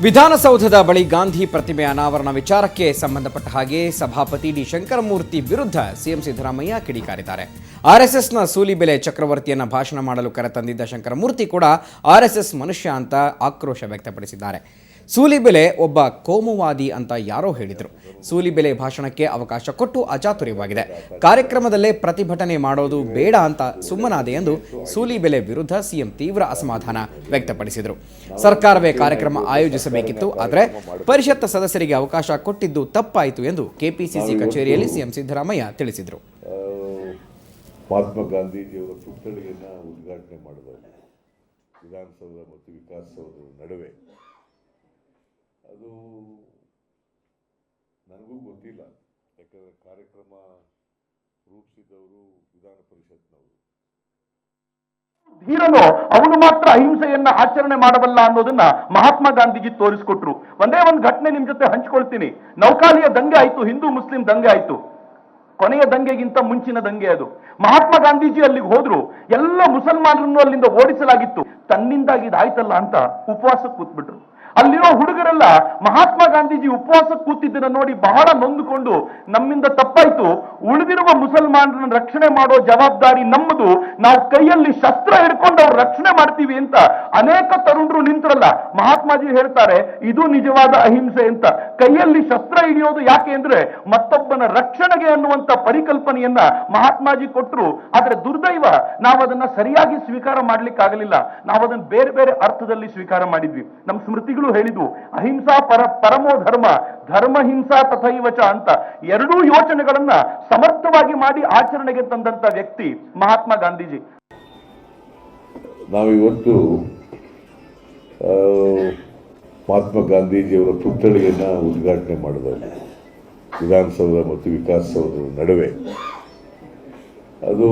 ವಿಧಾನಸೌಧದ ಬಳಿ ಗಾಂಧಿ ಪ್ರತಿಮೆ ಅನಾವರಣ ವಿಚಾರಕ್ಕೆ ಸಂಬಂಧಪಟ್ಟ ಹಾಗೆ ಸಭಾಪತಿ ಡಿ ಶಂಕರಮೂರ್ತಿ ವಿರುದ್ಧ ಸಿಎಂ ಸಿದ್ದರಾಮಯ್ಯ ಕಿಡಿಕಾರಿದ್ದಾರೆ. ಆರ್ಎಸ್ಎಸ್ನ ಸೂಲಿಬೆಲೆ ಚಕ್ರವರ್ತಿಯನ್ನ ಭಾಷಣ ಮಾಡಲು ಕರೆತಂದಿದ್ದ ಶಂಕರಮೂರ್ತಿ ಕೂಡ ಆರ್ಎಸ್ಎಸ್ ಮನುಷ್ಯ ಅಂತ ಆಕ್ರೋಶ ವ್ಯಕ್ತಪಡಿಸಿದ್ದಾರೆ. ಸೂಲಿಬೆಲೆ ಒಬ್ಬ ಕೋಮುವಾದಿ ಅಂತ ಯಾರೋ ಹೇಳಿದರು. ಸೂಲಿಬೆಲೆ ಭಾಷಣಕ್ಕೆ ಅವಕಾಶ ಕೊಟ್ಟು ಅಚಾತುರ್ಯವಾಗಿದೆ. ಕಾರ್ಯಕ್ರಮದಲ್ಲೇ ಪ್ರತಿಭಟನೆ ಮಾಡೋದು ಬೇಡ ಅಂತ ಸುಮ್ಮನಾದೆ ಎಂದು ಸೂಲಿಬೆಲೆ ವಿರುದ್ಧ ಸಿಎಂ ತೀವ್ರ ಅಸಮಾಧಾನ ವ್ಯಕ್ತಪಡಿಸಿದರು. ಸರ್ಕಾರವೇ ಕಾರ್ಯಕ್ರಮ ಆಯೋಜಿಸಬೇಕಿತ್ತು, ಆದರೆ ಪರಿಷತ್ ಸದಸ್ಯರಿಗೆ ಅವಕಾಶ ಕೊಟ್ಟಿದ್ದು ತಪ್ಪಾಯಿತು ಎಂದು ಕೆಪಿಸಿಸಿ ಕಚೇರಿಯಲ್ಲಿ ಸಿಎಂ ಸಿದ್ದರಾಮಯ್ಯ ತಿಳಿಸಿದರು. ಮಹಾತ್ಮ ಗಾಂಧೀಜಿಯವರ ಪುತ್ಥಳಿಯನ್ನು ಉದ್ಘಾಟನೆ ಮಾಡಿದರು ವಿಧಾನಸೌಧ ಮತ್ತು ವಿಕಾಸಸೌಧದ ನಡುವೆ. ಅದು ನನಗೂ ಗೊತ್ತಿಲ್ಲ, ಯಾಕಂದರೆ ಕಾರ್ಯಕ್ರಮ ರೂಪಿಸಿದವರು ವಿಧಾನ ಪರಿಷತ್ನವರು. ಧೀರನು ಅವನು ಮಾತ್ರ ಅಹಿಂಸೆಯನ್ನ ಆಚರಣೆ ಮಾಡಬಲ್ಲ ಅನ್ನೋದನ್ನ ಮಹಾತ್ಮ ಗಾಂಧೀಜಿ ತೋರಿಸಿಕೊಟ್ರು. ಒಂದೇ ಒಂದು ಘಟನೆ ನಿಮ್ ಜೊತೆ ಹಂಚ್ಕೊಳ್ತೀನಿ. ನೌಕಾಲಿಯ ದಂಗೆ ಆಯ್ತು, ಹಿಂದೂ ಮುಸ್ಲಿಂ ದಂಗೆ ಆಯ್ತು. ಕೊನೆಯ ದಂಗೆಗಿಂತ ಮುಂಚಿನ ದಂಗೆ ಅದು. ಮಹಾತ್ಮ ಗಾಂಧೀಜಿ ಅಲ್ಲಿಗೆ ಹೋದ್ರು, ಎಲ್ಲ ಮುಸಲ್ಮಾನರನ್ನು ಅಲ್ಲಿಂದ ಓಡಿಸಲಾಗಿತ್ತು. ತನ್ನಿಂದಾಗಿ ಇದಾಯ್ತಲ್ಲ ಅಂತ ಉಪವಾಸಕ್ಕೆ ಕೂತ್ಬಿಟ್ರು. ಅಲ್ಲಿರೋ ಹುಡುಗರೆಲ್ಲ ಮಹಾತ್ಮ ಗಾಂಧೀಜಿ ಉಪವಾಸ ಕೂತಿದ್ದನ್ನ ನೋಡಿ ಬಹಳ ನೊಂದುಕೊಂಡು, ನಮ್ಮಿಂದ ತಪ್ಪಾಯ್ತು, ಉಳಿದಿರುವ ಮುಸಲ್ಮಾನರನ್ನ ರಕ್ಷಣೆ ಮಾಡೋ ಜವಾಬ್ದಾರಿ ನಮ್ಮದು, ನಾವು ಕೈಯಲ್ಲಿ ಶಸ್ತ್ರ ಹಿಡ್ಕೊಂಡು ಅವ್ರ ರಕ್ಷಣೆ ಮಾಡ್ತೀವಿ ಅಂತ ಅನೇಕ ತರುಣರು ನಿಂತರಲ್ಲ. ಮಹಾತ್ಮಾಜಿ ಹೇಳ್ತಾರೆ ಇದು ನಿಜವಾದ ಅಹಿಂಸೆ ಅಂತ. ಕೈಯಲ್ಲಿ ಶಸ್ತ್ರ ಹಿಡಿಯೋದು ಯಾಕೆ ಅಂದ್ರೆ ಮತ್ತೊಬ್ಬನ ರಕ್ಷಣೆಗೆ ಅನ್ನುವಂತ ಪರಿಕಲ್ಪನೆಯನ್ನ ಮಹಾತ್ಮಾಜಿ ಕೊಟ್ಟರು. ಆದ್ರೆ ದುರ್ದೈವ, ನಾವು ಅದನ್ನ ಸರಿಯಾಗಿ ಸ್ವೀಕಾರ ಮಾಡ್ಲಿಕ್ಕಾಗಲಿಲ್ಲ. ನಾವು ಅದನ್ನ ಬೇರೆ ಬೇರೆ ಅರ್ಥದಲ್ಲಿ ಸ್ವೀಕಾರ ಮಾಡಿದ್ವಿ. ನಮ್ಮ ಸ್ಮೃತಿಗಳು ಹೇಳಿದ್ವು, ಅಹಿಂಸಾ ಪರಮೋ ಧರ್ಮ, ಧರ್ಮ ಹಿಂಸಾ ತಥೈವಚ ಅಂತ. ಎರಡೂ ಯೋಚನೆಗಳನ್ನ ಸಮರ್ಥವಾಗಿ ಮಾಡಿ ಆಚರಣೆಗೆ ತಂದಂತ ವ್ಯಕ್ತಿ ಮಹಾತ್ಮ ಗಾಂಧೀಜಿ. ನಾವಿವತ್ತು ಮಹಾತ್ಮ ಗಾಂಧೀಜಿಯವರ ಪುತ್ಥಳಿಯನ್ನು ಉದ್ಘಾಟನೆ ಮಾಡಿದರು ವಿಧಾನಸೌಧ ಮತ್ತು ವಿಕಾಸಸೌಧದ ನಡುವೆ. ಅದು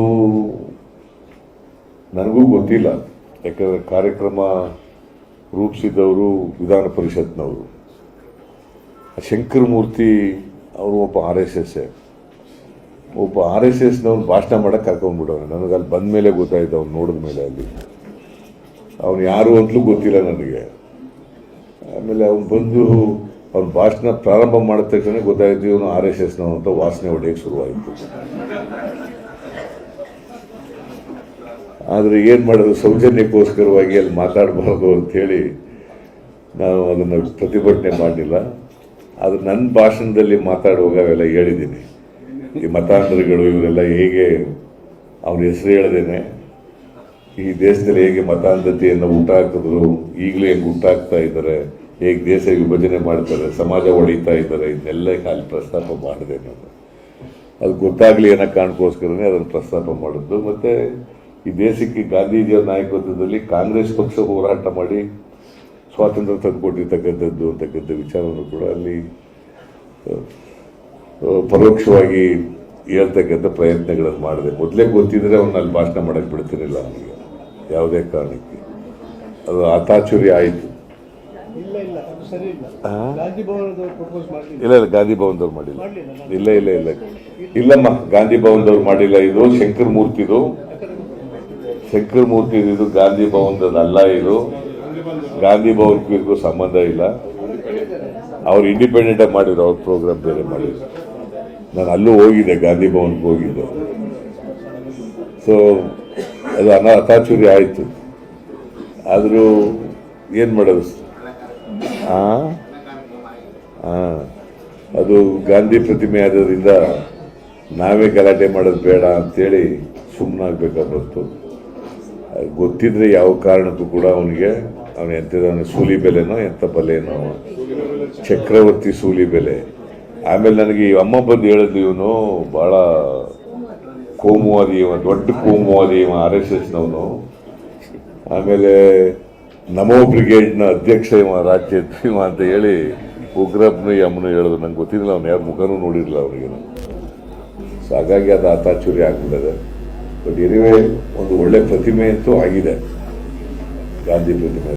ನನಗೂ ಗೊತ್ತಿಲ್ಲ, ಯಾಕಂದರೆ ಕಾರ್ಯಕ್ರಮ ರೂಪಿಸಿದವರು ವಿಧಾನ ಪರಿಷತ್ನವರು. ಶಂಕರಮೂರ್ತಿ ಅವರು ಒಬ್ಬ ಆರ್ ಎಸ್ ಎಸ್ನವ್ನು ಭಾಷಣ ಮಾಡೋಕ್ಕೆ ಕರ್ಕೊಂಡ್ಬಿಡೋನು. ನನಗೆ ಅಲ್ಲಿ ಬಂದ ಮೇಲೆ ಗೊತ್ತಾಯ್ತು, ಅವ್ನು ನೋಡಿದ ಮೇಲೆ. ಅಲ್ಲಿ ಅವನು ಯಾರು ಅಂತಲೂ ಗೊತ್ತಿಲ್ಲ ನನಗೆ. ಆಮೇಲೆ ಅವ್ನು ಬಂದು ಅವ್ನ ಭಾಷಣ ಪ್ರಾರಂಭ ಮಾಡಿದ ತಕ್ಷಣ ಗೊತ್ತಾಯ್ತು ಇವನು ಆರ್ ಎಸ್ ಎಸ್ನವನು ಅಂತ ವಾಸನೆ ಹೊಡೆಯೋಕ್ಕೆ ಶುರುವಾಯಿತು. ಆದರೆ ಏನು ಮಾಡೋದು, ಸೌಜನ್ಯಕ್ಕೋಸ್ಕರವಾಗಿ ಅಲ್ಲಿ ಮಾತಾಡಬಾರ್ದು ಅಂಥೇಳಿ ನಾನು ಅದನ್ನು ಪ್ರತಿಭಟನೆ ಮಾಡಲಿಲ್ಲ. ಆದರೆ ನನ್ನ ಭಾಷಣದಲ್ಲಿ ಮಾತಾಡುವಾಗ ಅವೆಲ್ಲ ಹೇಳಿದ್ದೀನಿ. ಈ ಮತಾಂಧರುಗಳು ಇವರೆಲ್ಲ ಹೇಗೆ ಅವನ ಹೆಸರು ಹೇಳದೇನೆ ಈ ದೇಶದಲ್ಲಿ ಹೇಗೆ ಮತಾಂಧತೆಯನ್ನು ಹುಟ್ಟಾಕಿದ್ರು, ಈಗಲೂ ಹೆಂಗೆ ಹುಟ್ಟಾಕ್ತಾ ಇದ್ದಾರೆ, ಹೇಗೆ ದೇಶ ವಿಭಜನೆ ಮಾಡ್ತಾರೆ, ಸಮಾಜ ಹೊಡಿತಾ ಇದ್ದಾರೆ, ಇದನ್ನೆಲ್ಲ ಅಲ್ಲಿ ಪ್ರಸ್ತಾಪ ಮಾಡಿದೆ ನಾನು. ಅದು ಗೊತ್ತಾಗಲಿ ಅನ್ನೋ ಕಾರಣಕ್ಕೋಸ್ಕರನೇ ಅದನ್ನು ಪ್ರಸ್ತಾಪ ಮಾಡಿದ್ದು. ಮತ್ತು ಈ ದೇಶಕ್ಕೆ ಗಾಂಧೀಜಿಯವರ ನಾಯಕತ್ವದಲ್ಲಿ ಕಾಂಗ್ರೆಸ್ ಪಕ್ಷ ಹೋರಾಟ ಮಾಡಿ ಸ್ವಾತಂತ್ರ್ಯ ತಂದುಕೊಟ್ಟಿರ್ತಕ್ಕಂಥದ್ದು ಅಂತಕ್ಕಂಥ ವಿಚಾರವನ್ನು ಕೂಡ ಅಲ್ಲಿ ಪರೋಕ್ಷವಾಗಿ ಹೇಳ್ತಕ್ಕಂಥ ಪ್ರಯತ್ನಗಳನ್ನು ಮಾಡಿದೆ. ಮೊದಲೇ ಗೊತ್ತಿದ್ರೆ ಅವನ್ನ ಅಲ್ಲಿ ಭಾಷಣ ಮಾಡೋಕ್ಕೆ ಬಿಡ್ತಿರಲಿಲ್ಲ ನನಗೆ ಯಾವುದೇ ಕಾರಣಕ್ಕೆ. ಅದು ಅತಾಚುರ್ಯ ಆಯಿತು. ಇಲ್ಲ ಗಾಂಧಿ ಭವನದವ್ರು ಮಾಡಿಲ್ಲ. ಇಲ್ಲಮ್ಮ, ಗಾಂಧಿ ಭವನದವ್ರು ಮಾಡಿಲ್ಲ. ಇದು ಶಂಕರಮೂರ್ತಿದು ಇದು ಗಾಂಧಿ ಭವನದಲ್ಲ. ಇದು ಗಾಂಧಿ ಭವನಕ್ಕೂ ಸಂಬಂಧ ಇಲ್ಲ. ಅವ್ರು ಇಂಡಿಪೆಂಡೆಂಟ್ ಆಗಿ ಮಾಡಿದ್ರು, ಅವ್ರ ಪ್ರೋಗ್ರಾಮ್ ಬೇರೆ ಮಾಡಿದ್ರು. ನಾನು ಅಲ್ಲೂ ಹೋಗಿದ್ದೆ, ಗಾಂಧಿ ಭವನ್ಗೆ ಹೋಗಿದ್ದೆ. ಸೊ ಅದು ಅತಾಚುರ್ಯ ಆಯಿತು. ಆದರೂ ಏನು ಮಾಡೋದು, ಅದು ಗಾಂಧಿ ಪ್ರತಿಮೆ ಆದ್ರಿಂದ ನಾವೇ ಗಲಾಟೆ ಮಾಡೋದು ಬೇಡ ಅಂತೇಳಿ ಸುಮ್ಮನಾಗಬೇಕಾಗ್ಬರ್ತು. ಗೊತ್ತಿದ್ರೆ ಯಾವ ಕಾರಣಕ್ಕೂ ಕೂಡ ಅವನಿಗೆ ಎಂಥದವನು ಸೂಲಿಬೆಲೆನೋ ಎಂಥ ಬಲೆನೋ, ಚಕ್ರವರ್ತಿ ಸೂಲಿಬೆಲೆ. ಆಮೇಲೆ ನನಗೆ ಈ ಅಮ್ಮ ಬಂದು ಹೇಳಿದ್ದು ಇವನು ಭಾಳ ಕೋಮುವಾದಿ, ದೊಡ್ಡ ಕೋಮುವಾದಿ, ಆರ್ ಎಸ್ ಎಸ್ನವನು. ಆಮೇಲೆ ನಮೋ ಬ್ರಿಗೇಡ್ನ ಅಧ್ಯಕ್ಷ ರಾಜ್ಯ ಅಂತ ಹೇಳಿ ಉಗ್ರಪ್ಪನು ಈ ಅಮ್ಮನು ಹೇಳಿದ್ರು. ನಂಗೆ ಗೊತ್ತಿರಲಿಲ್ಲ, ಅವ್ನು ಯಾರು ಮುಖನೂ ನೋಡಿರಲಿಲ್ಲ ಅವನಿಗೆ. ಸೊ ಹಾಗಾಗಿ ಅದು ಅತಾಚುರ್ಯ ಆಗ್ಬಿಟ್ಟಿದೆ. ಬಟ್ ಎನಿವೇ ಒಂದು ಒಳ್ಳೆ ಪ್ರತಿಮೆ ಅಂತೂ ಆಗಿದೆ, ಗಾಂಧಿ ಪ್ರತಿಮೆ.